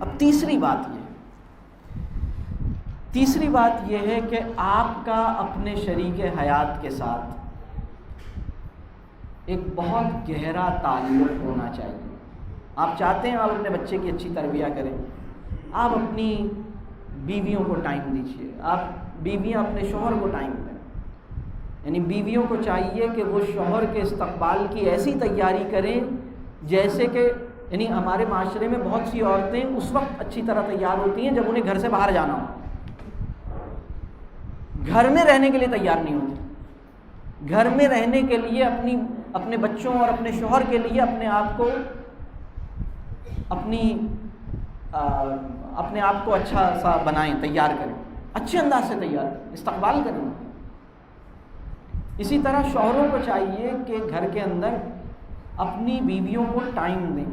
اب تیسری بات یہ ہے کہ آپ کا اپنے شریک حیات کے ساتھ ایک بہت گہرا تعلق ہونا چاہیے. آپ چاہتے ہیں آپ اپنے بچے کی اچھی تربیت کریں, آپ اپنی بیویوں کو ٹائم دیجیے, آپ بیویاں اپنے شوہر کو ٹائم دیں. یعنی بیویوں کو چاہیے کہ وہ شوہر کے استقبال کی ایسی تیاری کریں جیسے کہ, یعنی ہمارے معاشرے میں بہت سی عورتیں اس وقت اچھی طرح تیار ہوتی ہیں جب انہیں گھر سے باہر جانا ہو, گھر میں رہنے کے لیے تیار نہیں ہوتی. گھر میں رہنے کے لیے اپنے بچوں اور اپنے شوہر کے لیے اپنے آپ کو اچھا سا بنائیں, تیار کریں, اچھے انداز سے تیار کریں, استقبال کریں. اسی طرح شوہروں کو چاہیے کہ گھر کے اندر اپنی بیویوں کو ٹائم دیں,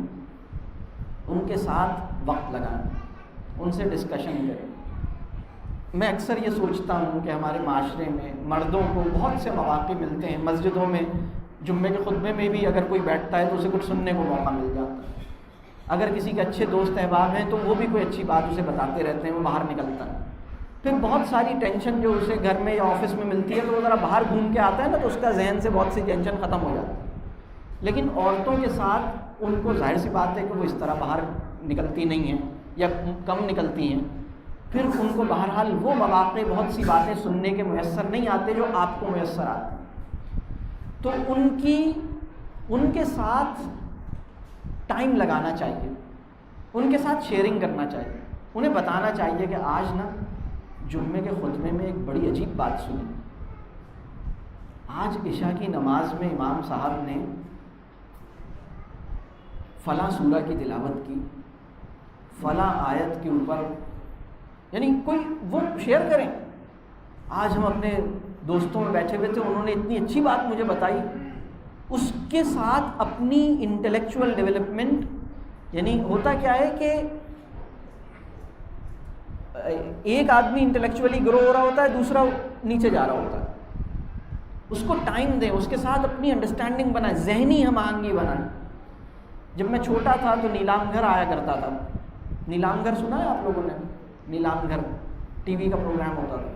ان کے ساتھ وقت لگائیں, ان سے ڈسکشن کریں. میں اکثر یہ سوچتا ہوں کہ ہمارے معاشرے میں مردوں کو بہت سے مواقع ملتے ہیں, مسجدوں میں جمعے کے خطبے میں بھی اگر کوئی بیٹھتا ہے تو اسے کچھ سننے کو موقع مل جاتا ہے. اگر کسی کے اچھے دوست احباب ہیں تو وہ بھی کوئی اچھی بات اسے بتاتے رہتے ہیں, وہ باہر نکلتا ہے. پھر بہت ساری ٹینشن جو اسے گھر میں یا آفس میں ملتی ہے تو وہ ذرا باہر گھوم کے آتا ہے نا, تو اس کا ذہن سے بہت سی ٹینشن ختم ہو جاتی ہے. لیکن عورتوں کے ساتھ ان کو ظاہر سی بات ہے کہ وہ اس طرح باہر نکلتی نہیں ہیں یا کم نکلتی ہیں. پھر ان کو بہرحال وہ مواقع, بہت سی باتیں سننے کے میسر نہیں آتے جو آپ کو میسر آتے. تو ان کے ساتھ ٹائم لگانا چاہیے, ان کے ساتھ شیئرنگ کرنا چاہیے, انہیں بتانا چاہیے کہ آج نا جمعے کے خطبے میں ایک بڑی عجیب بات سنی. آج عشاء کی نماز میں امام صاحب نے فلاں سورہ کی تلاوت کی, فلاں آیت کے اوپر, یعنی کوئی وہ شیئر کریں. آج ہم اپنے دوستوں میں بیٹھے ہوئے تھے, انہوں نے اتنی اچھی بات مجھے بتائی. اس کے ساتھ اپنی انٹلیکچوئل ڈیولپمنٹ, یعنی ہوتا کیا ہے کہ ایک آدمی انٹلیکچولی گرو ہو رہا ہوتا ہے, دوسرا نیچے جا رہا ہوتا ہے. اس کو ٹائم دیں, اس کے ساتھ اپنی انڈرسٹینڈنگ بنائیں, ذہنی ہم آہنگی بنائیں. جب میں چھوٹا تھا تو نیلام گھر آیا کرتا تھا. نیلام گھر سنا ہے آپ لوگوں نے؟ نیلام گھر ٹی وی کا پروگرام ہوتا تھا.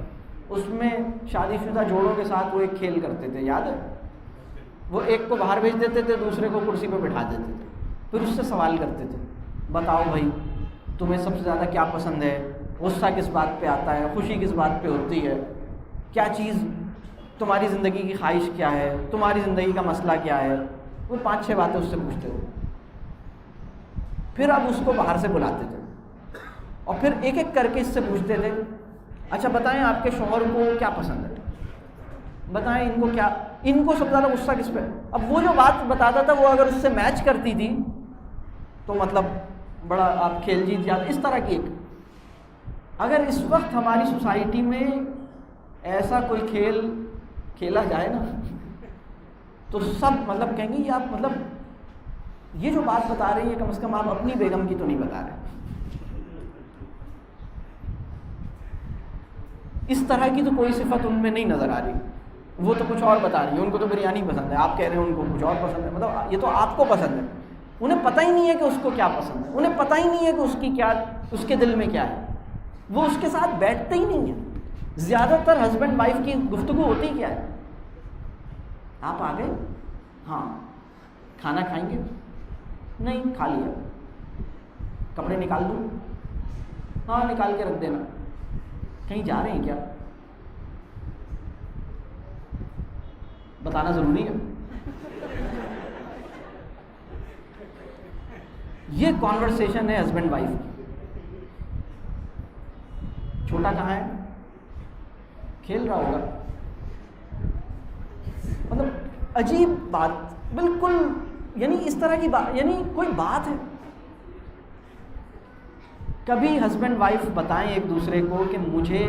اس میں شادی شدہ جوڑوں کے ساتھ وہ ایک کھیل کرتے تھے, یاد ہے؟ وہ ایک کو باہر بھیج دیتے تھے, دوسرے کو کرسی پہ بٹھا دیتے تھے, پھر اس سے سوال کرتے تھے, بتاؤ بھائی تمہیں سب سے زیادہ کیا پسند ہے, غصہ کس بات پہ آتا ہے, خوشی کس بات پہ ہوتی ہے, کیا چیز تمہاری زندگی کی خواہش کیا ہے, تمہاری زندگی کا مسئلہ کیا ہے. وہ 5-6 باتیں اس سے پوچھتے تھے. پھر اب اس کو باہر سے بلاتے تھے اور پھر ایک ایک کر کے اس سے پوچھتے تھے, اچھا بتائیں آپ کے شوہر کو کیا پسند ہے, بتائیں ان کو سب سے زیادہ غصہ کس پہ. اب وہ جو بات بتاتا تھا وہ اگر اس سے میچ کرتی تھی تو مطلب بڑا آپ کھیل جیت جاتے. اس طرح کی ایک, اگر اس وقت ہماری سوسائٹی میں ایسا کوئی کھیل کھیلا جائے نا تو سب مطلب کہیں گے یہ آپ مطلب یہ جو بات بتا رہے ہیں کم از کم آپ اپنی بیگم کی تو نہیں بتا رہے. اس طرح کی تو کوئی صفت ان میں نہیں نظر آ رہی. وہ تو کچھ اور بتا رہی ہیں, ان کو تو بریانی پسند ہے, آپ کہہ رہے ہیں ان کو کچھ اور پسند ہے. مطلب یہ تو آپ کو پسند ہے, انہیں پتہ ہی نہیں ہے کہ اس کو کیا پسند ہے, انہیں پتہ ہی نہیں ہے کہ اس کے دل میں کیا ہے. وہ اس کے ساتھ بیٹھتے ہی نہیں ہیں. زیادہ تر ہسبینڈ وائف کی گفتگو ہوتی کیا ہے, آپ آ گئے, ہاں کھانا کھائیں گے, نہیں کھا لیا, کپڑے نکال دوں, ہاں نکال کے رکھ دینا, کہیں جا رہے ہیں کیا, بتانا ضروری ہے. یہ کانورسیشن ہے ہسبینڈ وائف کی. چھوٹا کہاں ہے, کھیل رہا ہوگا. مطلب عجیب بات, بالکل یعنی اس طرح کی بات, یعنی کوئی بات ہے. کبھی ہسبینڈ وائف بتائیں ایک دوسرے کو کہ مجھے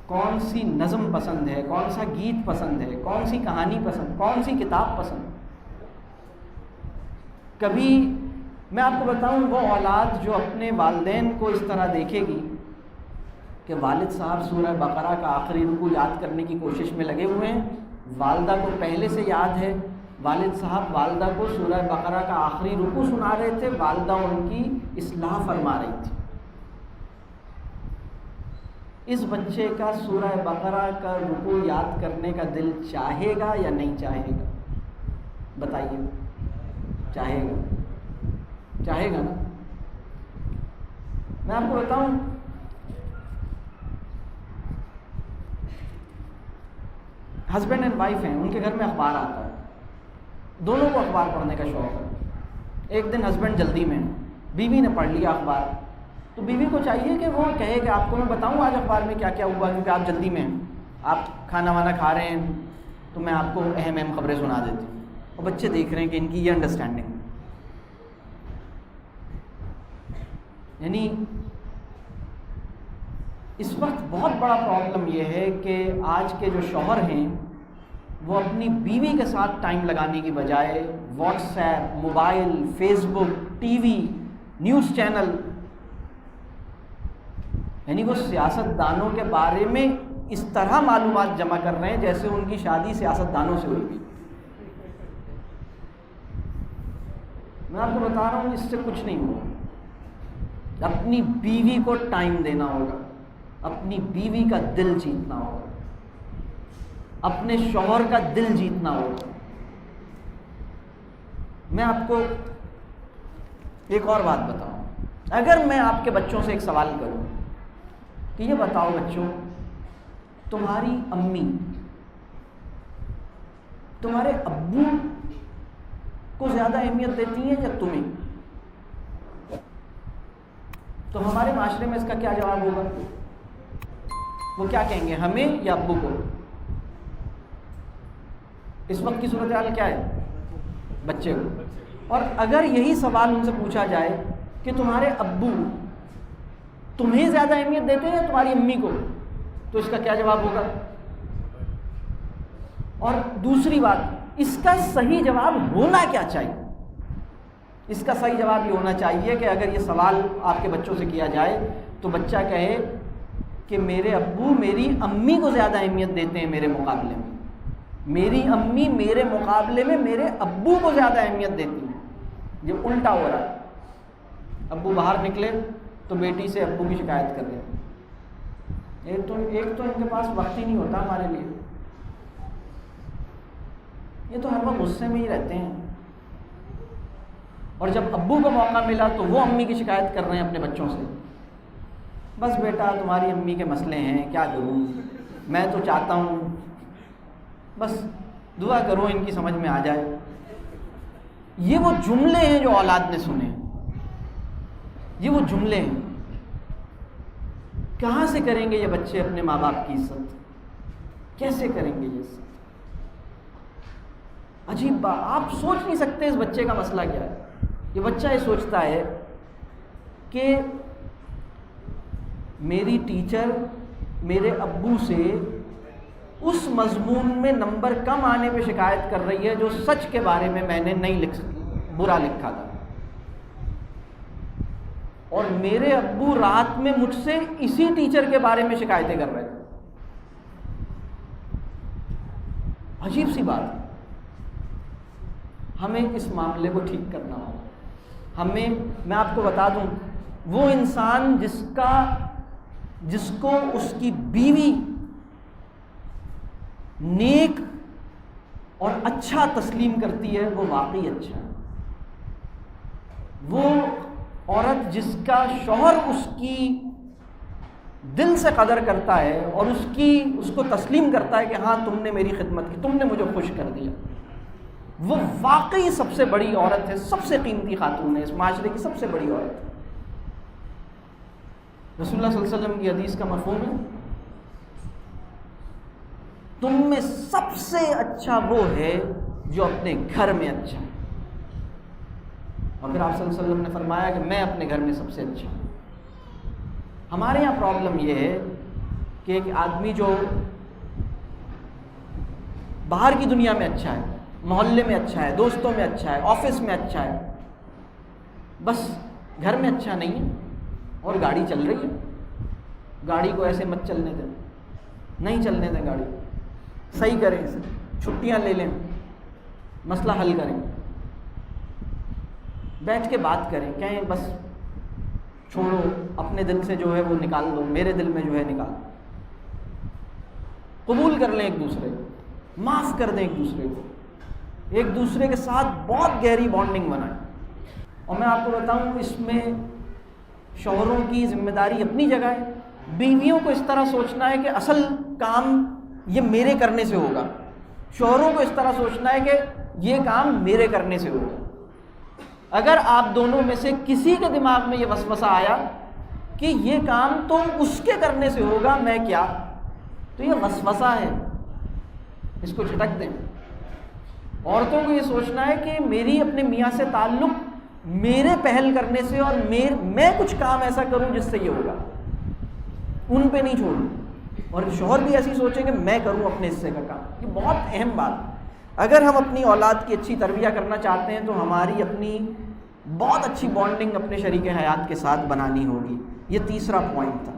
کون سی نظم پسند ہے, کون سا گیت پسند ہے, کون سی کہانی پسند, کون سی کتاب پسند. کبھی میں آپ کو بتاؤں, وہ اولاد جو اپنے والدین کو اس طرح دیکھے گی کہ والد صاحب سورہ بقرہ کا آخری رکوع یاد کرنے کی کوشش میں لگے ہوئے ہیں, والدہ کو پہلے سے یاد ہے والد صاحب والدہ کو سورہ بقرہ کا آخری رکوع سنا رہے تھے، والدہ ان کی اصلاح فرما رہی تھی۔ اس بچے کا سورہ بقرہ کا رکوع یاد کرنے کا دل چاہے گا یا نہیں چاہے گا؟ بتائیے، چاہے گا؟ چاہے گا نا؟ میں آپ کو بتاؤں، ہسبینڈ اینڈ وائف ہیں، ان کے گھر میں اخبار آتا ہے، دونوں کو اخبار پڑھنے کا شوق ہے۔ ایک دن ہسبینڈ جلدی میں، بیوی نے پڑھ لیا اخبار، تو بیوی کو چاہیے کہ وہ کہے کہ آپ کو میں بتاؤں آج اخبار میں کیا کیا ہوا، کیونکہ آپ جلدی میں ہیں، آپ کھانا وانا کھا رہے ہیں تو میں آپ کو اہم اہم خبریں سنا دیتی ہوں۔ اور بچے دیکھ رہے ہیں کہ ان کی یہ انڈرسٹینڈنگ، یعنی اس وقت بہت بڑا پرابلم یہ ہے کہ آج کے جو شوہر ہیں وہ اپنی بیوی کے ساتھ ٹائم لگانے کی بجائے واٹس ایپ، موبائل، فیس بک، ٹی وی، نیوز چینل، یعنی وہ سیاست دانوں کے بارے میں اس طرح معلومات جمع کر رہے ہیں جیسے ان کی شادی سیاست دانوں سے ہوئی تھی۔ میں آپ کو بتا رہا ہوں اس سے کچھ نہیں ہوگا۔ اپنی بیوی کو ٹائم دینا ہوگا، اپنی بیوی کا دل جیتنا ہوگا، اپنے شوہر کا دل جیتنا ہوگا۔ میں آپ کو ایک اور بات بتاؤں، اگر میں آپ کے بچوں سے ایک سوال کروں کہ یہ بتاؤ بچوں، تمہاری امی تمہارے ابو کو زیادہ اہمیت دیتی ہیں یا تمہیں؟ تو ہمارے معاشرے میں اس کا کیا جواب ہوگا؟ وہ کیا کہیں گے، ہمیں یا ابو کو؟ اس وقت کی صورتحال کیا ہے؟ بچے کو۔ اور اگر یہی سوال ان سے پوچھا جائے کہ تمہارے ابو تمہیں زیادہ اہمیت دیتے ہیں یا تمہاری امی کو، تو اس کا کیا جواب ہوگا؟ اور دوسری بات، اس کا صحیح جواب ہونا کیا چاہیے؟ اس کا صحیح جواب یہ ہونا چاہیے کہ اگر یہ سوال آپ کے بچوں سے کیا جائے تو بچہ کہے کہ میرے ابو میری امی کو زیادہ اہمیت دیتے ہیں میرے مقابلے میں، میری امی میرے مقابلے میں میرے ابو کو زیادہ اہمیت دیتی ہیں۔ یہ الٹا ہو رہا ہے، ابو باہر نکلے تو بیٹی سے ابو کی شکایت کر رہے ہیں۔ ایک تو ان کے پاس وقت ہی نہیں ہوتا ہمارے لیے، یہ تو ہر وقت غصے میں ہی رہتے ہیں، اور جب ابو کو موقع ملا تو وہ امی کی شکایت کر رہے ہیں اپنے بچوں سے، بس بیٹا تمہاری امی کے مسئلے ہیں، کیا کروں، میں تو چاہتا ہوں بس دعا کرو ان کی سمجھ میں آ جائے۔ یہ وہ جملے ہیں جو اولاد نے سنے، یہ وہ جملے ہیں۔ کہاں سے کریں گے یہ بچے اپنے ماں باپ کی عزت؟ کیسے کریں گے یہ عزت؟ عجیب بات، آپ سوچ نہیں سکتے اس بچے کا مسئلہ کیا ہے۔ یہ بچہ یہ سوچتا ہے کہ میری ٹیچر میرے ابو سے اس مضمون میں نمبر کم آنے پہ شکایت کر رہی ہے جو سچ کے بارے میں نے نہیں برا لکھا تھا، اور میرے ابو رات میں مجھ سے اسی ٹیچر کے بارے میں شکایتیں کر رہے تھے۔ عجیب سی بات ہے۔ ہمیں اس معاملے کو ٹھیک کرنا ہوگا۔ میں آپ کو بتا دوں، وہ انسان جس کو اس کی بیوی نیک اور اچھا تسلیم کرتی ہے وہ واقعی اچھا ہے۔ وہ عورت جس کا شوہر اس کی دل سے قدر کرتا ہے اور اس کو تسلیم کرتا ہے کہ ہاں تم نے میری خدمت کی، تم نے مجھے خوش کر دیا، وہ واقعی سب سے بڑی عورت ہے، سب سے قیمتی خاتون ہے، اس معاشرے کی سب سے بڑی عورت ہے۔ رسول اللہ صلی اللہ علیہ وسلم کی حدیث کا مفہوم ہے، تم میں سب سے اچھا وہ ہے جو اپنے گھر میں اچھا ہے۔ اور پھر آپ صلی اللہ علیہ وسلم نے فرمایا کہ میں اپنے گھر میں سب سے اچھا ہوں۔ ہمارے یہاں پرابلم یہ ہے کہ ایک آدمی جو باہر کی دنیا میں اچھا ہے، محلے میں اچھا ہے، دوستوں میں اچھا ہے، آفس میں اچھا ہے، بس گھر میں اچھا نہیں ہے، اور گاڑی چل رہی ہے، گاڑی کو ایسے مت چلنے دیں، نہیں چلنے دیں، گاڑی صحیح کریں، اسے چھٹیاں لے لیں، مسئلہ حل کریں، بیٹھ کے بات کریں، کہیں بس چھوڑو، اپنے دل سے جو ہے وہ نکال دو، میرے دل میں جو ہے نکال، قبول کر لیں ایک دوسرے کو، معاف کر دیں ایک دوسرے کو، ایک دوسرے کے ساتھ بہت گہری بانڈنگ بنائیں۔ اور میں آپ کو بتاؤں اس میں شوہروں کی ذمہ داری اپنی جگہ ہے، بیویوں کو اس طرح سوچنا ہے کہ اصل کام یہ میرے کرنے سے ہوگا، شوہروں کو اس طرح سوچنا ہے کہ یہ کام میرے کرنے سے ہوگا۔ اگر آپ دونوں میں سے کسی کے دماغ میں یہ وسوسہ آیا کہ یہ کام تو اس کے کرنے سے ہوگا، میں کیا، تو یہ وسوسہ ہے، اس کو جھٹک دیں۔ عورتوں کو یہ سوچنا ہے کہ میری اپنے میاں سے تعلق میرے پہل کرنے سے، اور میں کچھ کام ایسا کروں جس سے یہ ہوگا، ان پہ نہیں چھوڑوں۔ اور شوہر بھی ایسی سوچیں کہ میں کروں اپنے حصے کا کام۔ یہ بہت اہم بات ہے۔ اگر ہم اپنی اولاد کی اچھی تربیہ کرنا چاہتے ہیں تو ہماری اپنی بہت اچھی بانڈنگ اپنے شریک حیات کے ساتھ بنانی ہوگی۔ یہ تیسرا پوائنٹ تھا۔